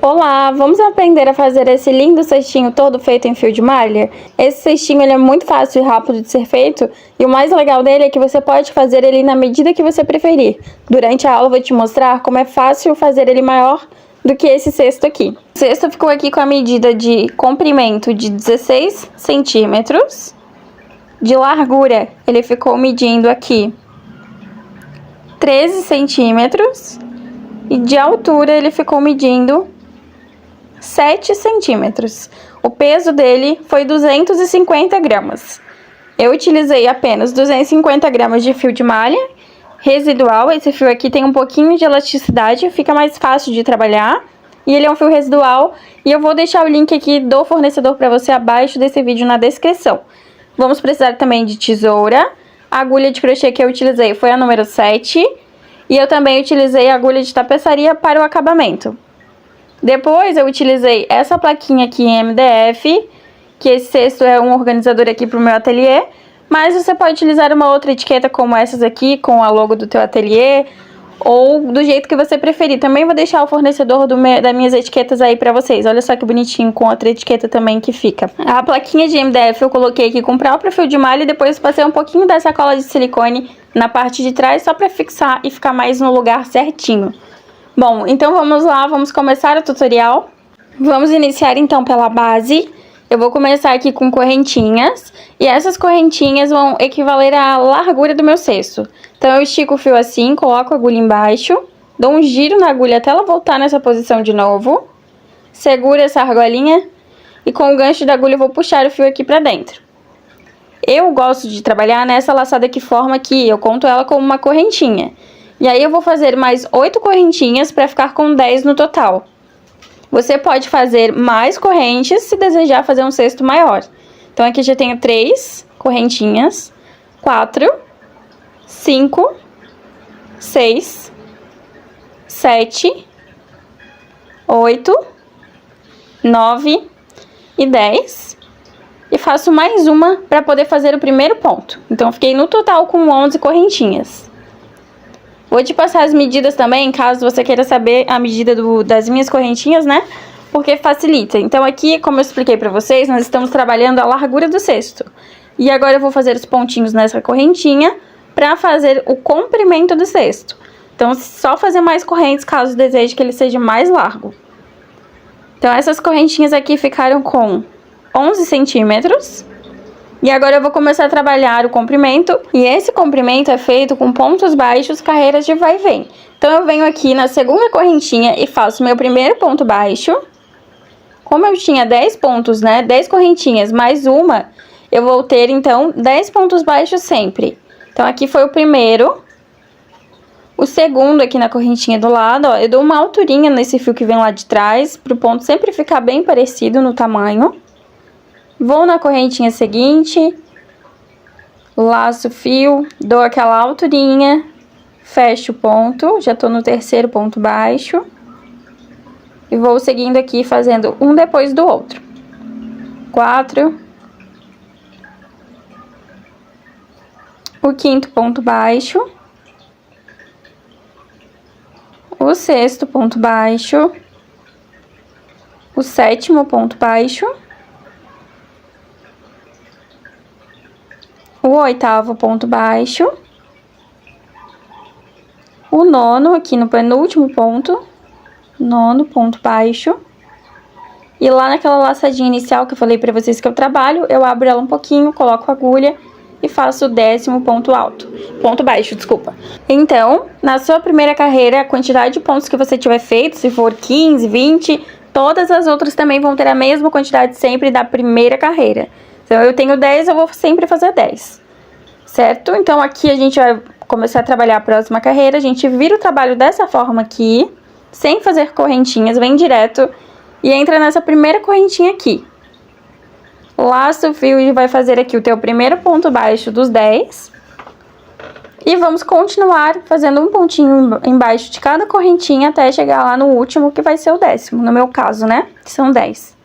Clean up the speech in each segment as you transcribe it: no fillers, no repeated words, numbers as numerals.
Olá, vamos aprender a fazer esse lindo cestinho todo feito em fio de malha? Esse cestinho ele é muito fácil e rápido de ser feito, e o mais legal dele é que você pode fazer ele na medida que você preferir. Durante a aula eu vou te mostrar como é fácil fazer ele maior do que esse cesto aqui. O cesto ficou aqui com a medida de comprimento de 16 centímetros, de largura ele ficou medindo aqui 13 centímetros, e de altura ele ficou medindo 7 centímetros. O peso dele foi 250 gramas. Eu utilizei apenas 250 gramas de fio de malha residual. Esse fio aqui tem um pouquinho de elasticidade, fica mais fácil de trabalhar. E ele é um fio residual. E eu vou deixar o link aqui do fornecedor para você abaixo desse vídeo na descrição. Vamos precisar também de tesoura. A agulha de crochê que eu utilizei foi a número 7. E eu também utilizei a agulha de tapeçaria para o acabamento. Depois eu utilizei essa plaquinha aqui em MDF, que esse cesto é um organizador aqui para o meu ateliê, mas você pode utilizar uma outra etiqueta como essas aqui, com a logo do teu ateliê, ou do jeito que você preferir. Também vou deixar o fornecedor das minhas etiquetas aí para vocês. Olha só que bonitinho, com outra etiqueta também que fica. A plaquinha de MDF eu coloquei aqui com o próprio fio de malha e depois passei um pouquinho dessa cola de silicone na parte de trás, só para fixar e ficar mais no lugar certinho. Bom, então vamos lá, vamos começar o tutorial. Vamos iniciar então pela base. Eu vou começar aqui com correntinhas, e essas correntinhas vão equivaler à largura do meu cesto. Então eu estico o fio assim, coloco a agulha embaixo, dou um giro na agulha até ela voltar nessa posição de novo, seguro essa argolinha e com o gancho da agulha eu vou puxar o fio aqui pra dentro. Eu gosto de trabalhar nessa laçada que forma aqui, eu conto ela como uma correntinha. E aí eu vou fazer mais 8 correntinhas para ficar com 10 no total. Você pode fazer mais correntes se desejar fazer um cesto maior. Então aqui já tenho 3 correntinhas, 4, 5, 6, 7, 8, 9 e 10. E faço mais uma para poder fazer o primeiro ponto. Então fiquei no total com 11 correntinhas. Vou te passar as medidas também, caso você queira saber a medida das minhas correntinhas, né? Porque facilita. Então aqui, como eu expliquei pra vocês, nós estamos trabalhando a largura do cesto. E agora eu vou fazer os pontinhos nessa correntinha pra fazer o comprimento do cesto. Então, só fazer mais correntes caso deseje que ele seja mais largo. Então, essas correntinhas aqui ficaram com 11 centímetros. E agora eu vou começar a trabalhar o comprimento, e esse comprimento é feito com pontos baixos, carreiras de vai e vem. Então eu venho aqui na segunda correntinha e faço meu primeiro ponto baixo. Como eu tinha 10 pontos, né, 10 correntinhas mais uma, eu vou ter então 10 pontos baixos sempre. Então aqui foi o primeiro. O segundo aqui na correntinha do lado, ó, eu dou uma alturinha nesse fio que vem lá de trás, para o ponto sempre ficar bem parecido no tamanho. Vou na correntinha seguinte, laço o fio, dou aquela alturinha, fecho o ponto, já tô no terceiro ponto baixo. E vou seguindo aqui, fazendo um depois do outro. 4. O quinto ponto baixo. O sexto ponto baixo. O sétimo ponto baixo. O oitavo ponto baixo, o nono aqui no penúltimo ponto, nono ponto baixo, e lá naquela laçadinha inicial que eu falei pra vocês que eu trabalho, eu abro ela um pouquinho, coloco a agulha e faço o 10º ponto baixo, desculpa. Então, na sua primeira carreira, a quantidade de pontos que você tiver feito, se for 15, 20, todas as outras também vão ter a mesma quantidade sempre da primeira carreira. Então, eu tenho 10, eu vou sempre fazer 10, certo? Então, aqui a gente vai começar a trabalhar a próxima carreira. A gente vira o trabalho dessa forma aqui, sem fazer correntinhas, vem direto e entra nessa primeira correntinha aqui. Laça o fio e vai fazer aqui o teu primeiro ponto baixo dos 10. E vamos continuar fazendo um pontinho embaixo de cada correntinha até chegar lá no último, que vai ser o 10º, no meu caso, né? Que são 10.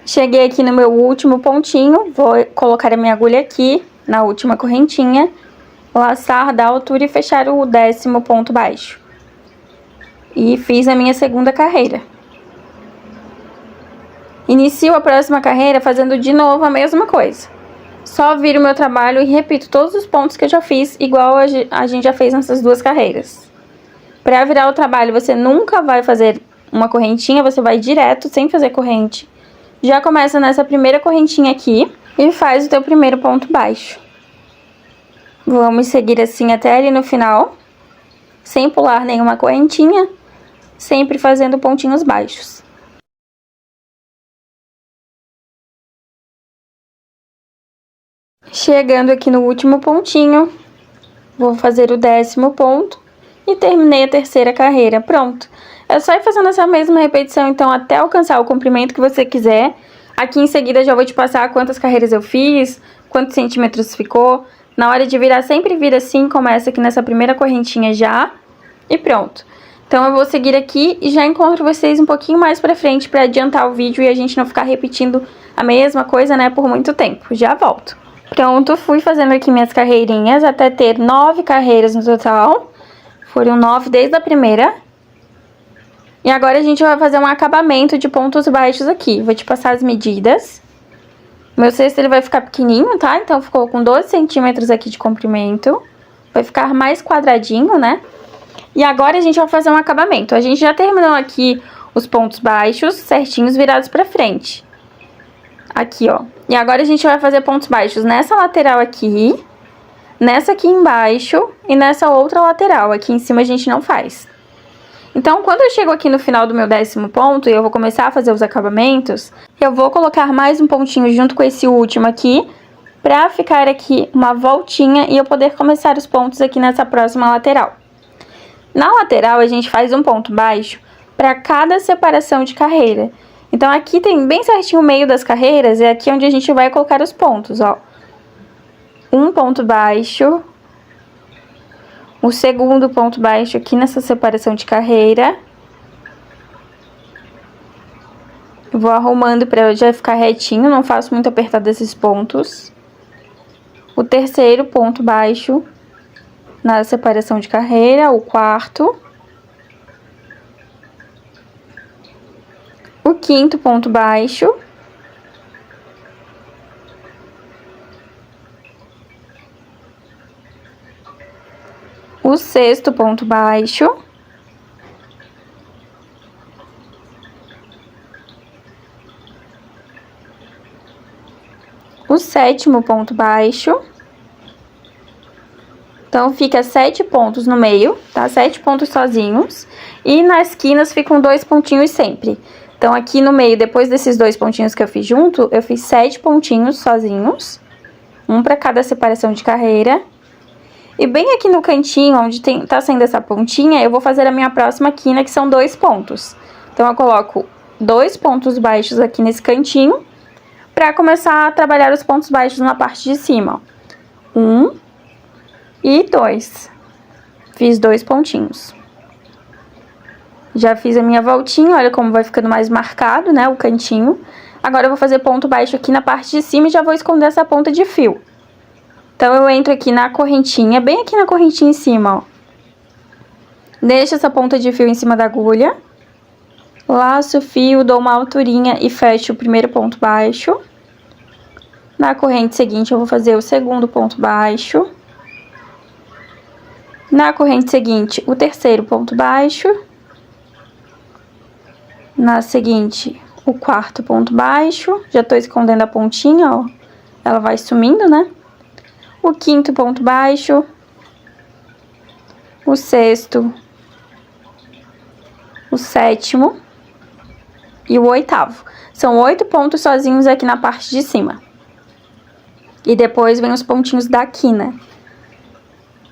Cheguei aqui no meu último pontinho, vou colocar a minha agulha aqui, na última correntinha, laçar da altura e fechar o 10º ponto baixo. E fiz a minha segunda carreira. Inicio a próxima carreira fazendo de novo a mesma coisa. Só viro o meu trabalho e repito todos os pontos que eu já fiz, igual a gente já fez nessas duas carreiras. Para virar o trabalho, você nunca vai fazer uma correntinha, você vai direto, sem fazer corrente. Já começa nessa primeira correntinha aqui e faz o teu primeiro ponto baixo. Vamos seguir assim até ali no final, sem pular nenhuma correntinha, sempre fazendo pontinhos baixos. Chegando aqui no último pontinho, vou fazer o 10º ponto e terminei a terceira carreira. Pronto. É só ir fazendo essa mesma repetição, então, até alcançar o comprimento que você quiser. Aqui em seguida já vou te passar quantas carreiras eu fiz, quantos centímetros ficou. Na hora de virar, sempre vira assim, começa aqui nessa primeira correntinha já e pronto. Então eu vou seguir aqui e já encontro vocês um pouquinho mais pra frente pra adiantar o vídeo e a gente não ficar repetindo a mesma coisa, né, por muito tempo. Já volto. Pronto, fui fazendo aqui minhas carreirinhas até ter 9 carreiras no total. Foram 9 desde a primeira. E agora a gente vai fazer um acabamento de pontos baixos aqui. Vou te passar as medidas. Meu cesto ele vai ficar pequenininho, tá? Então ficou com 12 centímetros aqui de comprimento. Vai ficar mais quadradinho, né? E agora a gente vai fazer um acabamento. A gente já terminou aqui os pontos baixos certinhos virados pra frente. Aqui, ó. E agora a gente vai fazer pontos baixos nessa lateral aqui, nessa aqui embaixo e nessa outra lateral. Aqui em cima a gente não faz. Então, quando eu chego aqui no final do meu 10º ponto e eu vou começar a fazer os acabamentos, eu vou colocar mais um pontinho junto com esse último aqui, pra ficar aqui uma voltinha e eu poder começar os pontos aqui nessa próxima lateral. Na lateral, a gente faz um ponto baixo para cada separação de carreira. Então, aqui tem bem certinho o meio das carreiras, é aqui onde a gente vai colocar os pontos, ó. Um ponto baixo. O segundo ponto baixo aqui nessa separação de carreira. Vou arrumando para já ficar retinho, não faço muito apertado esses pontos. O terceiro ponto baixo na separação de carreira, o quarto. O quinto ponto baixo. O sexto ponto baixo. O sétimo ponto baixo. Então, fica 7 pontos no meio, tá? 7 pontos sozinhos. E nas esquinas ficam 2 pontinhos sempre. Então, aqui no meio, depois desses 2 pontinhos que eu fiz junto, eu fiz 7 pontinhos sozinhos. Um para cada separação de carreira. E bem aqui no cantinho, onde tá saindo essa pontinha, eu vou fazer a minha próxima quina, que são 2 pontos. Então, eu coloco 2 pontos baixos aqui nesse cantinho, para começar a trabalhar os pontos baixos na parte de cima, ó. 1 e 2. Fiz 2 pontinhos. Já fiz a minha voltinha, olha como vai ficando mais marcado, né, o cantinho. Agora eu vou fazer ponto baixo aqui na parte de cima e já vou esconder essa ponta de fio. Então, eu entro aqui na correntinha, bem aqui na correntinha em cima, ó. Deixo essa ponta de fio em cima da agulha. Laço o fio, dou uma alturinha e fecho o primeiro ponto baixo. Na corrente seguinte, eu vou fazer o segundo ponto baixo. Na corrente seguinte, o terceiro ponto baixo. Na seguinte, o quarto ponto baixo. Já tô escondendo a pontinha, ó. Ela vai sumindo, né? O quinto ponto baixo. O sexto. O sétimo. E o oitavo. São 8 pontos sozinhos aqui na parte de cima. E depois vem os pontinhos da quina.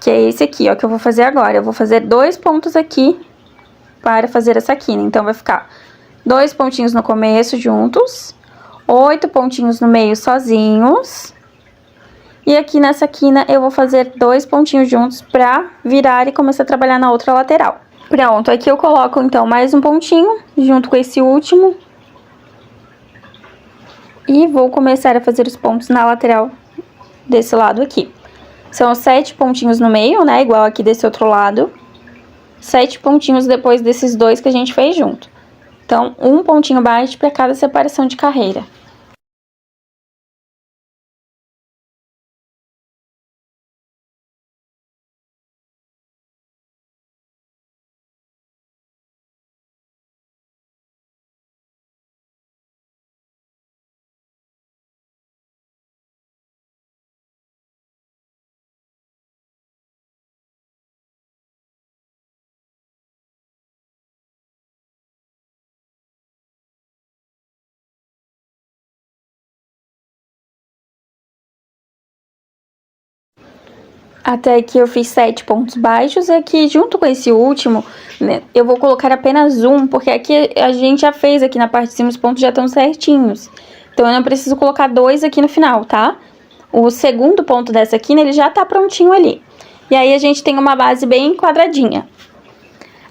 Que é esse aqui, ó, que eu vou fazer agora. Eu vou fazer 2 pontos aqui para fazer essa quina. Então, vai ficar 2 pontinhos no começo juntos. 8 pontinhos no meio sozinhos. E aqui nessa quina eu vou fazer 2 pontinhos juntos pra virar e começar a trabalhar na outra lateral. Pronto, aqui eu coloco então mais um pontinho junto com esse último. E vou começar a fazer os pontos na lateral desse lado aqui. São 7 pontinhos no meio, né? Igual aqui desse outro lado. 7 pontinhos depois desses 2 que a gente fez junto. Então, um pontinho baixo para cada separação de carreira. Até aqui eu fiz 7 pontos baixos, e aqui junto com esse último, né, eu vou colocar apenas um, porque aqui a gente já fez aqui na parte de cima, os pontos já estão certinhos. Então eu não preciso colocar 2 aqui no final, tá? O segundo ponto dessa aqui, né, ele já tá prontinho ali. E aí a gente tem uma base bem quadradinha.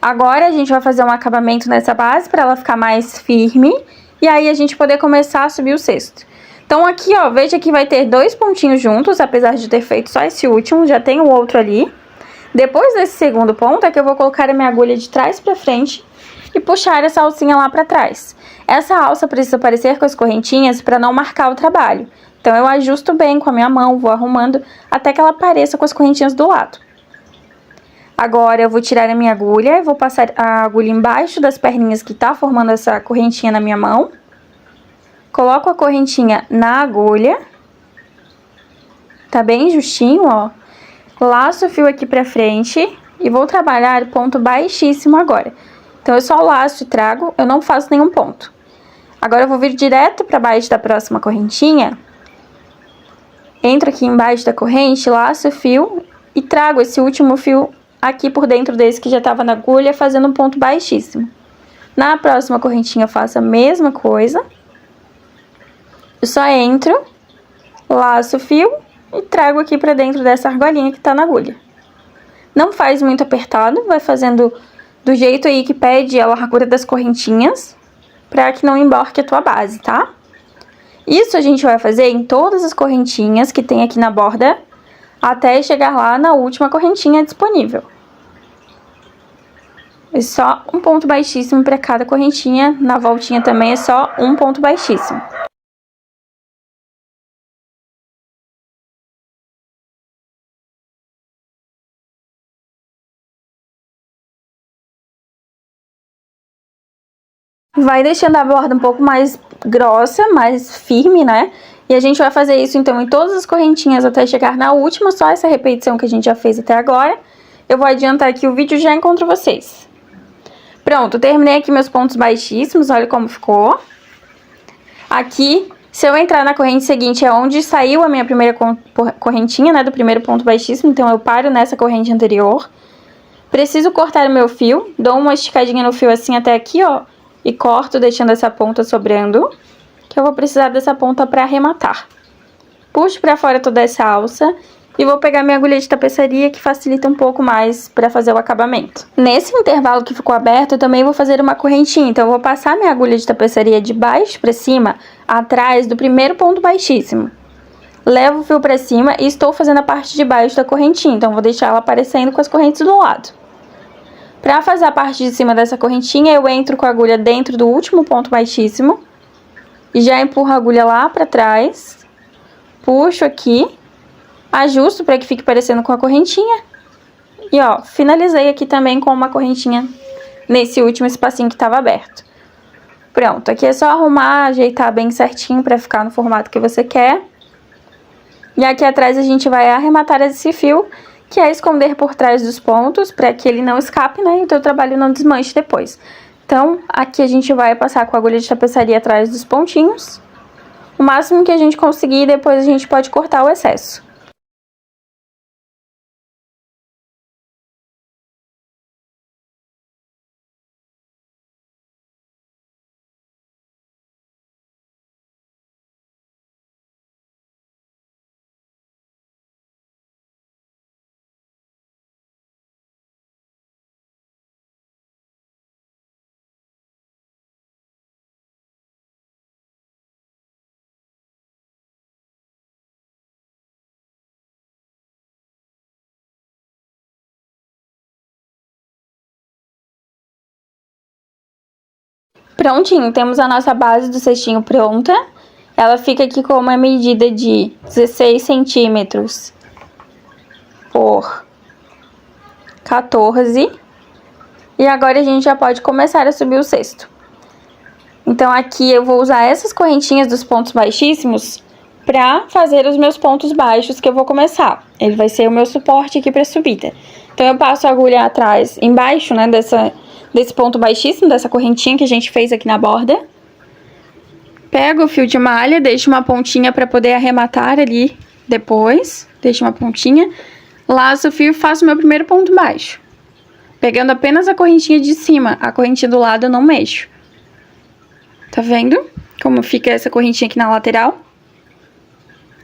Agora a gente vai fazer um acabamento nessa base para ela ficar mais firme, e aí a gente poder começar a subir o cesto. Então aqui, ó, veja que vai ter 2 pontinhos juntos, apesar de ter feito só esse último, já tem o outro ali. Depois desse segundo ponto é que eu vou colocar a minha agulha de trás pra frente e puxar essa alcinha lá pra trás. Essa alça precisa aparecer com as correntinhas para não marcar o trabalho. Então eu ajusto bem com a minha mão, vou arrumando até que ela apareça com as correntinhas do lado. Agora eu vou tirar a minha agulha e vou passar a agulha embaixo das perninhas que tá formando essa correntinha na minha mão. Coloco a correntinha na agulha. Tá bem justinho, ó. Laço o fio aqui pra frente e vou trabalhar ponto baixíssimo agora. Então eu só laço e trago, eu não faço nenhum ponto. Agora eu vou vir direto pra baixo da próxima correntinha. Entro aqui embaixo da corrente, laço o fio e trago esse último fio aqui por dentro desse que já tava na agulha, fazendo um ponto baixíssimo. Na próxima correntinha eu faço a mesma coisa. Eu só entro, laço o fio e trago aqui pra dentro dessa argolinha que tá na agulha. Não faz muito apertado, vai fazendo do jeito aí que pede a largura das correntinhas, pra que não emborque a tua base, tá? Isso a gente vai fazer em todas as correntinhas que tem aqui na borda, até chegar lá na última correntinha disponível. É só um ponto baixíssimo pra cada correntinha, na voltinha também é só um ponto baixíssimo. Vai deixando a borda um pouco mais grossa, mais firme, né? E a gente vai fazer isso, então, em todas as correntinhas até chegar na última, só essa repetição que a gente já fez até agora. Eu vou adiantar aqui o vídeo e já encontro vocês. Pronto, terminei aqui meus pontos baixíssimos, olha como ficou. Aqui, se eu entrar na corrente seguinte, é onde saiu a minha primeira correntinha, né, do primeiro ponto baixíssimo, então eu paro nessa corrente anterior. Preciso cortar o meu fio, dou uma esticadinha no fio assim até aqui, ó. E corto, deixando essa ponta sobrando, que eu vou precisar dessa ponta para arrematar. Puxo para fora toda essa alça e vou pegar minha agulha de tapeçaria, que facilita um pouco mais para fazer o acabamento. Nesse intervalo que ficou aberto, eu também vou fazer uma correntinha, então eu vou passar minha agulha de tapeçaria de baixo para cima, atrás do primeiro ponto baixíssimo. Levo o fio para cima e estou fazendo a parte de baixo da correntinha, então vou deixar ela aparecendo com as correntes do lado. Para fazer a parte de cima dessa correntinha, eu entro com a agulha dentro do último ponto baixíssimo e já empurro a agulha lá para trás, puxo aqui, ajusto para que fique parecendo com a correntinha e, ó, finalizei aqui também com uma correntinha nesse último espacinho que estava aberto. Pronto, aqui é só arrumar, ajeitar bem certinho para ficar no formato que você quer. E aqui atrás a gente vai arrematar esse fio, que é esconder por trás dos pontos, para que ele não escape, né, e o teu trabalho não desmanche depois. Então, aqui a gente vai passar com a agulha de tapeçaria atrás dos pontinhos, o máximo que a gente conseguir, e depois a gente pode cortar o excesso. Prontinho, temos a nossa base do cestinho pronta. Ela fica aqui com uma medida de 16 centímetros por 14. E agora a gente já pode começar a subir o cesto. Então aqui eu vou usar essas correntinhas dos pontos baixíssimos para fazer os meus pontos baixos que eu vou começar. Ele vai ser o meu suporte aqui para subida. Então eu passo a agulha atrás, embaixo, né, desse ponto baixíssimo, dessa correntinha que a gente fez aqui na borda. Pego o fio de malha, deixo uma pontinha para poder arrematar ali depois. Deixo uma pontinha, laço o fio e faço o meu primeiro ponto baixo. Pegando apenas a correntinha de cima, a correntinha do lado eu não mexo. Tá vendo como fica essa correntinha aqui na lateral?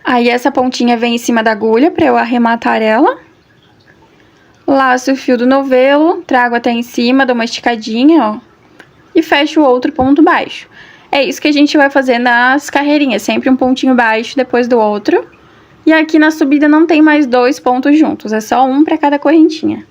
Aí essa pontinha vem em cima da agulha para eu arrematar ela. Laço o fio do novelo, trago até em cima, dou uma esticadinha, ó. E fecho o outro ponto baixo. É isso que a gente vai fazer nas carreirinhas, sempre um pontinho baixo depois do outro. E aqui na subida não tem mais 2 pontos juntos, é só um para cada correntinha.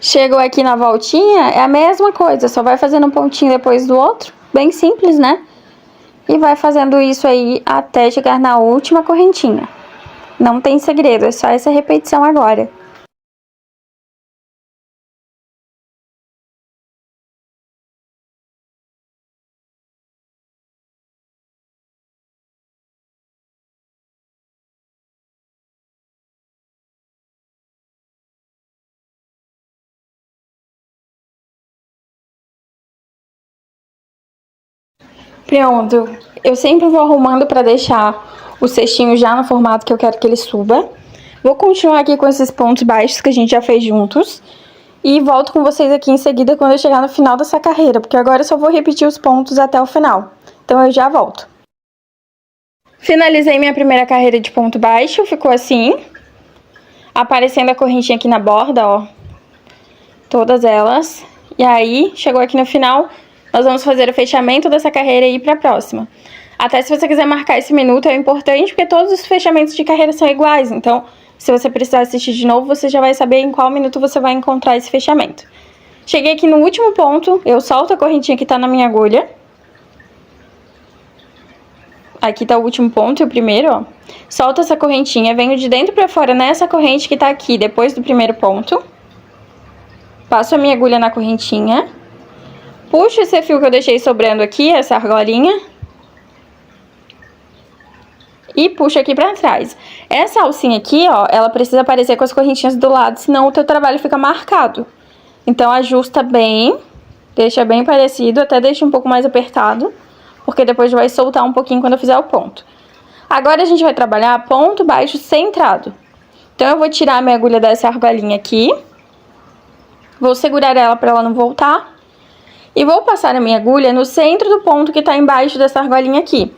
Chegou aqui na voltinha, é a mesma coisa, só vai fazendo um pontinho depois do outro, bem simples, né? E vai fazendo isso aí até chegar na última correntinha. Não tem segredo, é só essa repetição agora. Pronto, eu sempre vou arrumando para deixar o cestinho já no formato que eu quero que ele suba. Vou continuar aqui com esses pontos baixos que a gente já fez juntos. E volto com vocês aqui em seguida quando eu chegar no final dessa carreira, porque agora eu só vou repetir os pontos até o final. Então eu já volto. Finalizei minha primeira carreira de ponto baixo, ficou assim. Aparecendo a correntinha aqui na borda, ó. Todas elas. E aí, chegou aqui no final, nós vamos fazer o fechamento dessa carreira e ir pra próxima. Até se você quiser marcar esse minuto, é importante, porque todos os fechamentos de carreira são iguais. Então, se você precisar assistir de novo, você já vai saber em qual minuto você vai encontrar esse fechamento. Cheguei aqui no último ponto, eu solto a correntinha que tá na minha agulha. Aqui tá o último ponto e o primeiro, ó. Solto essa correntinha, venho de dentro pra fora nessa corrente que tá aqui, depois do primeiro ponto. Passo a minha agulha na correntinha. Puxo esse fio que eu deixei sobrando aqui, essa argolinha. E puxo aqui pra trás. Essa alcinha aqui, ó, ela precisa aparecer com as correntinhas do lado, senão o teu trabalho fica marcado. Então, ajusta bem, deixa bem parecido, até deixa um pouco mais apertado, porque depois vai soltar um pouquinho quando eu fizer o ponto. Agora, a gente vai trabalhar ponto baixo centrado. Então, eu vou tirar a minha agulha dessa argolinha aqui. Vou segurar ela pra ela não voltar. E vou passar a minha agulha no centro do ponto que tá embaixo dessa argolinha aqui.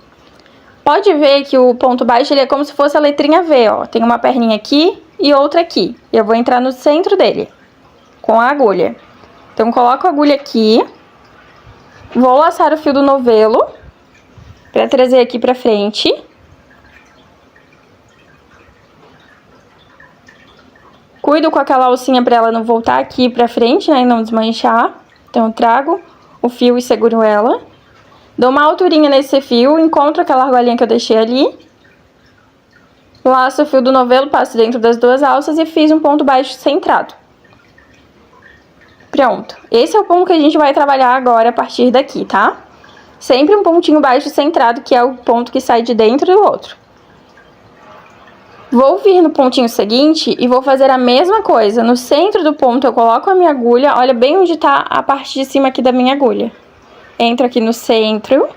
Pode ver que o ponto baixo ele é como se fosse a letrinha V, ó. Tem uma perninha aqui e outra aqui. Eu vou entrar no centro dele, com a agulha. Então, coloco a agulha aqui. Vou laçar o fio do novelo, pra trazer aqui pra frente. Cuido com aquela alcinha pra ela não voltar aqui pra frente, né, e não desmanchar. Então, eu trago o fio e seguro ela. Dou uma alturinha nesse fio, encontro aquela argolinha que eu deixei ali. Laço o fio do novelo, passo dentro das duas alças e fiz um ponto baixo centrado. Pronto. Esse é o ponto que a gente vai trabalhar agora a partir daqui, tá? Sempre um pontinho baixo centrado, que é o ponto que sai de dentro do outro. Vou vir no pontinho seguinte e vou fazer a mesma coisa. No centro do ponto eu coloco a minha agulha, olha bem onde tá a parte de cima aqui da minha agulha. Entro aqui no centro,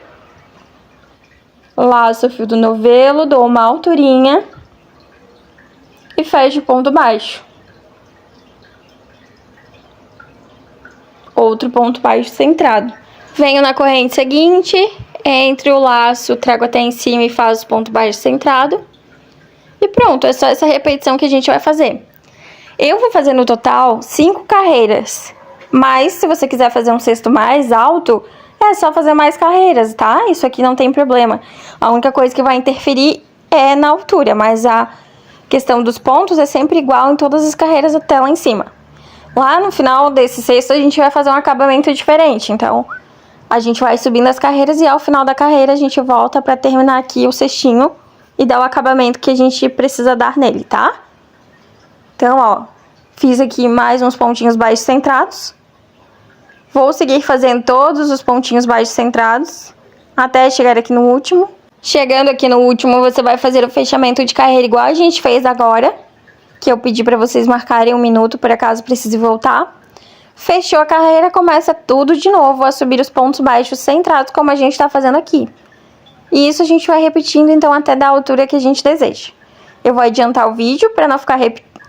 laço o fio do novelo, dou uma alturinha e fecho o ponto baixo. Outro ponto baixo centrado. Venho na corrente seguinte, entre o laço, trago até em cima e faço o ponto baixo centrado. E pronto, é só essa repetição que a gente vai fazer. Eu vou fazer no total 5 carreiras. Mas se você quiser fazer um cesto mais alto, é só fazer mais carreiras, tá? Isso aqui não tem problema. A única coisa que vai interferir é na altura, mas a questão dos pontos é sempre igual em todas as carreiras até lá em cima. Lá no final desse cesto a gente vai fazer um acabamento diferente, então a gente vai subindo as carreiras e ao final da carreira a gente volta pra terminar aqui o cestinho e dar o acabamento que a gente precisa dar nele, tá? Então, ó, fiz aqui mais uns pontinhos baixos centrados. Vou seguir fazendo todos os pontinhos baixos centrados até chegar aqui no último. Chegando aqui no último, você vai fazer o fechamento de carreira igual a gente fez agora, que eu pedi pra vocês marcarem 1 minuto, por acaso precise voltar. Fechou a carreira, começa tudo de novo a subir os pontos baixos centrados, como a gente tá fazendo aqui. E isso a gente vai repetindo, então, até da altura que a gente deseja. Eu vou adiantar o vídeo pra não ficar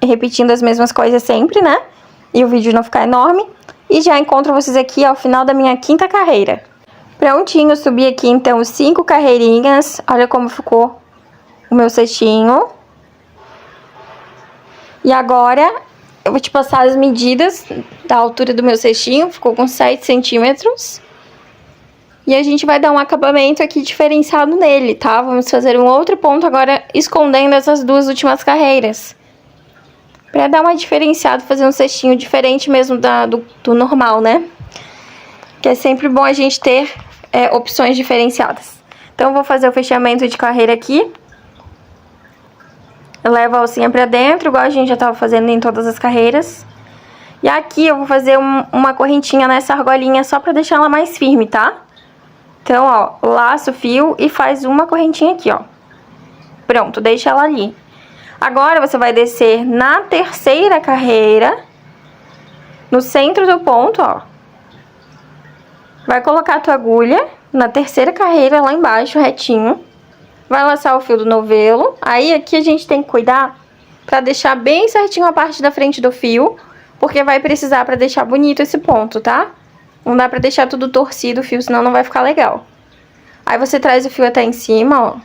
repetindo as mesmas coisas sempre, né? E o vídeo não ficar enorme. E já encontro vocês aqui ao final da minha 5ª carreira. Prontinho, subi aqui, então, 5 carreirinhas. Olha como ficou o meu cestinho. E agora, eu vou te passar as medidas da altura do meu cestinho. Ficou com 7 centímetros. E a gente vai dar um acabamento aqui diferenciado nele, tá? Vamos fazer um outro ponto agora, escondendo essas 2 últimas carreiras. Pra dar uma diferenciada, fazer um cestinho diferente mesmo do normal, né? Que é sempre bom a gente ter opções diferenciadas. Então, eu vou fazer o fechamento de carreira aqui. Eu levo a alcinha pra dentro, igual a gente já tava fazendo em todas as carreiras. E aqui eu vou fazer uma correntinha nessa argolinha só pra deixar ela mais firme, tá? Então, ó, laço o fio e faz uma correntinha aqui, ó. Pronto, deixa ela ali. Agora, você vai descer na 3ª carreira, no centro do ponto, ó. Vai colocar a tua agulha na 3ª carreira, lá embaixo, retinho. Vai laçar o fio do novelo. Aí, aqui a gente tem que cuidar pra deixar bem certinho a parte da frente do fio, porque vai precisar pra deixar bonito esse ponto, tá? Não dá pra deixar tudo torcido o fio, senão não vai ficar legal. Aí, você traz o fio até em cima, ó.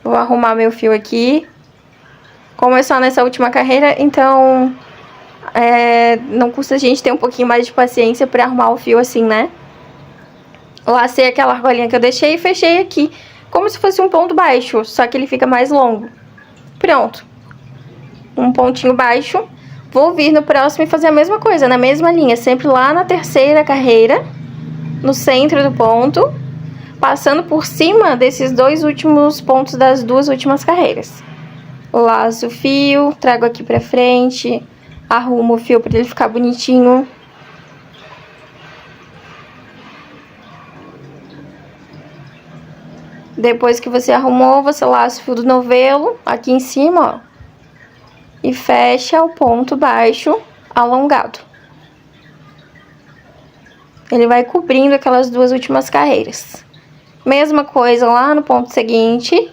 Vou arrumar meu fio aqui. Como é só nessa última carreira, então não custa a gente ter um pouquinho mais de paciência pra arrumar o fio assim, né? Lacei aquela argolinha que eu deixei e fechei aqui, como se fosse um ponto baixo, só que ele fica mais longo. Pronto. Um pontinho baixo. Vou vir no próximo e fazer a mesma coisa, na mesma linha, sempre lá na 3ª carreira, no centro do ponto, passando por cima desses 2 últimos pontos das 2 últimas carreiras. Laço o fio, trago aqui pra frente, arrumo o fio pra ele ficar bonitinho. Depois que você arrumou, você laça o fio do novelo aqui em cima, ó. E fecha o ponto baixo alongado. Ele vai cobrindo aquelas 2 últimas carreiras. Mesma coisa lá no ponto seguinte.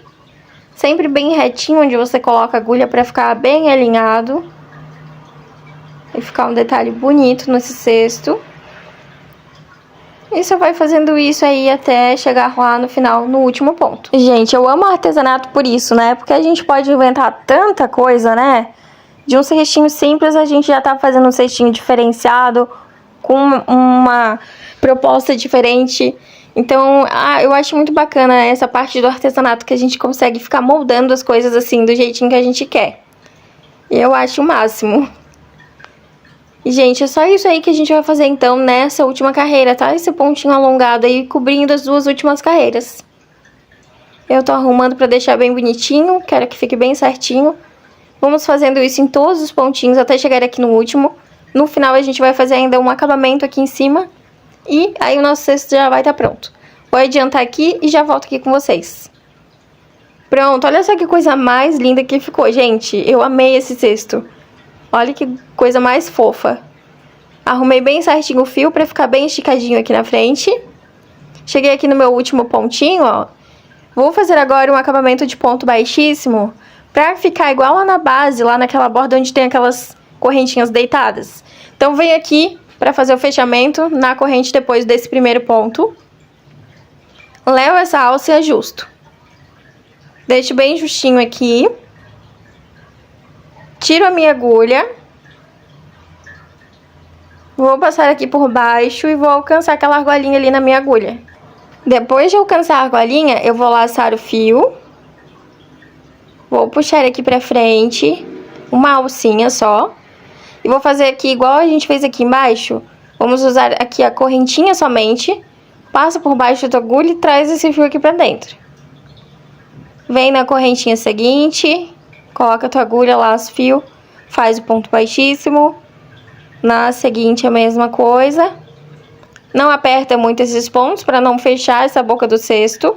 Sempre bem retinho, onde você coloca a agulha pra ficar bem alinhado. E ficar um detalhe bonito nesse cesto. E você vai fazendo isso aí até chegar lá no final, no último ponto. Gente, eu amo artesanato por isso, né? Porque a gente pode inventar tanta coisa, né? De um cestinho simples, a gente já tá fazendo um cestinho diferenciado, com uma proposta diferente. Então, eu acho muito bacana essa parte do artesanato, que a gente consegue ficar moldando as coisas assim, do jeitinho que a gente quer. Eu acho o máximo. E, gente, é só isso aí que a gente vai fazer, então, nessa última carreira, tá? Esse pontinho alongado aí, cobrindo as 2 últimas carreiras. Eu tô arrumando pra deixar bem bonitinho, quero que fique bem certinho. Vamos fazendo isso em todos os pontinhos até chegar aqui no último. No final, a gente vai fazer ainda um acabamento aqui em cima. E aí o nosso cesto já vai estar pronto. Vou adiantar aqui e já volto aqui com vocês. Pronto, olha só que coisa mais linda que ficou, gente. Eu amei esse cesto. Olha que coisa mais fofa. Arrumei bem certinho o fio pra ficar bem esticadinho aqui na frente. Cheguei aqui no meu último pontinho, ó. Vou fazer agora um acabamento de ponto baixíssimo pra ficar igual lá na base, lá naquela borda onde tem aquelas correntinhas deitadas. Então, venho aqui pra fazer o fechamento na corrente depois desse primeiro ponto. Levo essa alça e ajusto. Deixo bem justinho aqui. Tiro a minha agulha. Vou passar aqui por baixo e vou alcançar aquela argolinha ali na minha agulha. Depois de alcançar a argolinha, eu vou laçar o fio. Vou puxar aqui pra frente, uma alcinha só. E vou fazer aqui igual a gente fez aqui embaixo. Vamos usar aqui a correntinha somente. Passa por baixo da agulha e traz esse fio aqui pra dentro. Vem na correntinha seguinte, coloca a tua agulha, laça o fio, faz o ponto baixíssimo. Na seguinte a mesma coisa. Não aperta muito esses pontos para não fechar essa boca do cesto.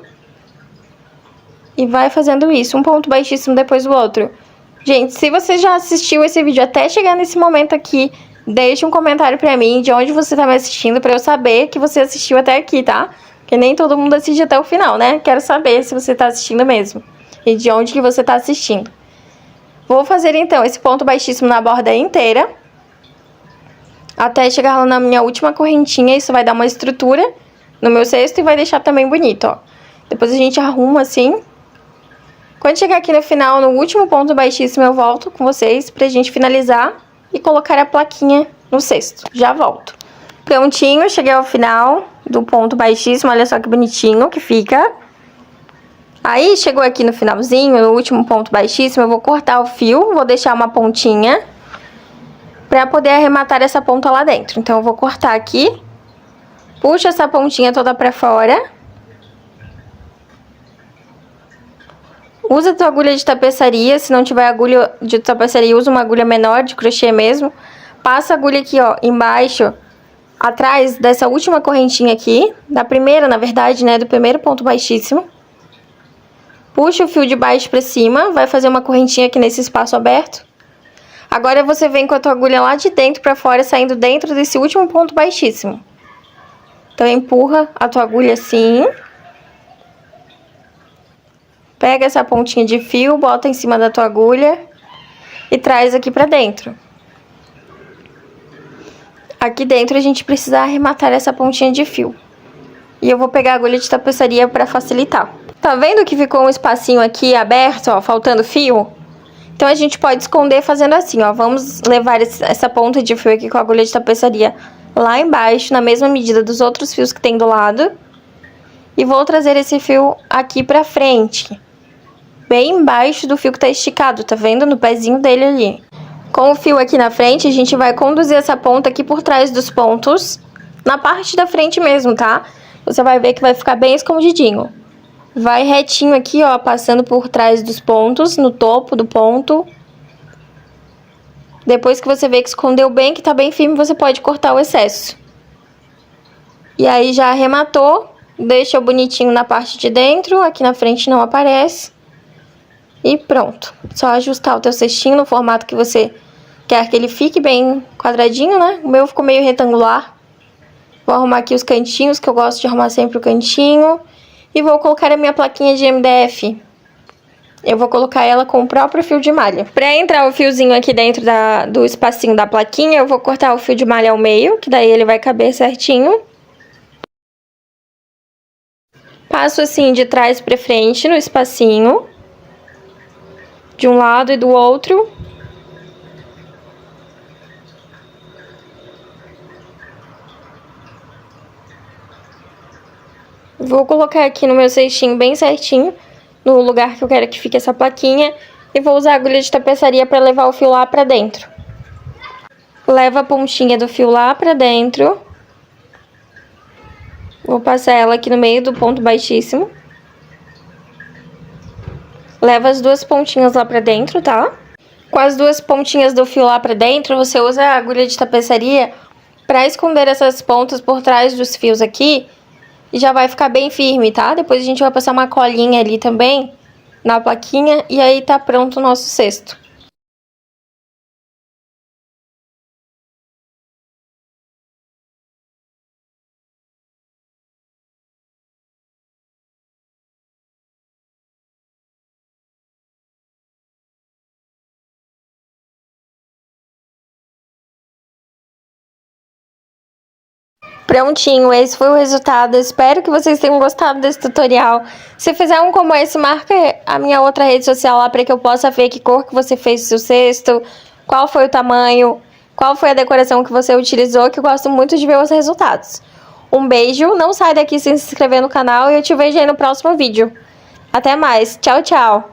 E vai fazendo isso, um ponto baixíssimo depois do outro. Gente, se você já assistiu esse vídeo até chegar nesse momento aqui, deixe um comentário pra mim de onde você tá me assistindo, pra eu saber que você assistiu até aqui, tá? Porque nem todo mundo assiste até o final, né? Quero saber se você tá assistindo mesmo. E de onde que você tá assistindo. Vou fazer, então, esse ponto baixíssimo na borda inteira. Até chegar lá na minha última correntinha. Isso vai dar uma estrutura no meu cesto e vai deixar também bonito, ó. Depois a gente arruma assim. Quando chegar aqui no final, no último ponto baixíssimo, eu volto com vocês pra gente finalizar e colocar a plaquinha no cesto. Já volto. Prontinho, cheguei ao final do ponto baixíssimo. Olha só que bonitinho que fica. Aí, chegou aqui no finalzinho, no último ponto baixíssimo, eu vou cortar o fio, vou deixar uma pontinha pra poder arrematar essa ponta lá dentro. Então, eu vou cortar aqui, puxo essa pontinha toda pra fora. Usa a tua agulha de tapeçaria, se não tiver agulha de tapeçaria, usa uma agulha menor, de crochê mesmo. Passa a agulha aqui, ó, embaixo, atrás dessa última correntinha aqui, da primeira, na verdade, né, do primeiro ponto baixíssimo. Puxa o fio de baixo pra cima, vai fazer uma correntinha aqui nesse espaço aberto. Agora você vem com a tua agulha lá de dentro pra fora, saindo dentro desse último ponto baixíssimo. Então, empurra a tua agulha assim. Pega essa pontinha de fio, bota em cima da tua agulha e traz aqui pra dentro. Aqui dentro a gente precisa arrematar essa pontinha de fio. E eu vou pegar a agulha de tapeçaria pra facilitar. Tá vendo que ficou um espacinho aqui aberto, ó, faltando fio? Então, a gente pode esconder fazendo assim, ó. Vamos levar essa ponta de fio aqui com a agulha de tapeçaria lá embaixo, na mesma medida dos outros fios que tem do lado. E vou trazer esse fio aqui pra frente, bem embaixo do fio que tá esticado, tá vendo? No pezinho dele ali. Com o fio aqui na frente, a gente vai conduzir essa ponta aqui por trás dos pontos, na parte da frente mesmo, tá? Você vai ver que vai ficar bem escondidinho. Vai retinho aqui, ó, passando por trás dos pontos, no topo do ponto. Depois que você vê que escondeu bem, que tá bem firme, você pode cortar o excesso. E aí, já arrematou, deixa bonitinho na parte de dentro, aqui na frente não aparece. E pronto. Só ajustar o teu cestinho no formato que você quer que ele fique bem quadradinho, né? O meu ficou meio retangular. Vou arrumar aqui os cantinhos, que eu gosto de arrumar sempre o cantinho. E vou colocar a minha plaquinha de MDF. Eu vou colocar ela com o próprio fio de malha. Pra entrar o fiozinho aqui dentro do espacinho da plaquinha, eu vou cortar o fio de malha ao meio, que daí ele vai caber certinho. Passo assim de trás pra frente no espacinho, de um lado e do outro. Vou colocar aqui no meu cestinho bem certinho, no lugar que eu quero que fique essa plaquinha. E vou usar a agulha de tapeçaria para levar o fio lá pra dentro. Leva a pontinha do fio lá pra dentro. Vou passar ela aqui no meio do ponto baixíssimo. Leva as duas pontinhas lá pra dentro, tá? Com as duas pontinhas do fio lá pra dentro, você usa a agulha de tapeçaria pra esconder essas pontas por trás dos fios aqui, e já vai ficar bem firme, tá? Depois a gente vai passar uma colinha ali também na plaquinha e aí tá pronto o nosso cesto. Prontinho, esse foi o resultado. Eu espero que vocês tenham gostado desse tutorial. Se fizer um como esse, marca a minha outra rede social lá para que eu possa ver que cor que você fez o seu cesto, qual foi o tamanho, qual foi a decoração que você utilizou, que eu gosto muito de ver os resultados. Um beijo, não sai daqui sem se inscrever no canal e eu te vejo aí no próximo vídeo. Até mais, tchau, tchau!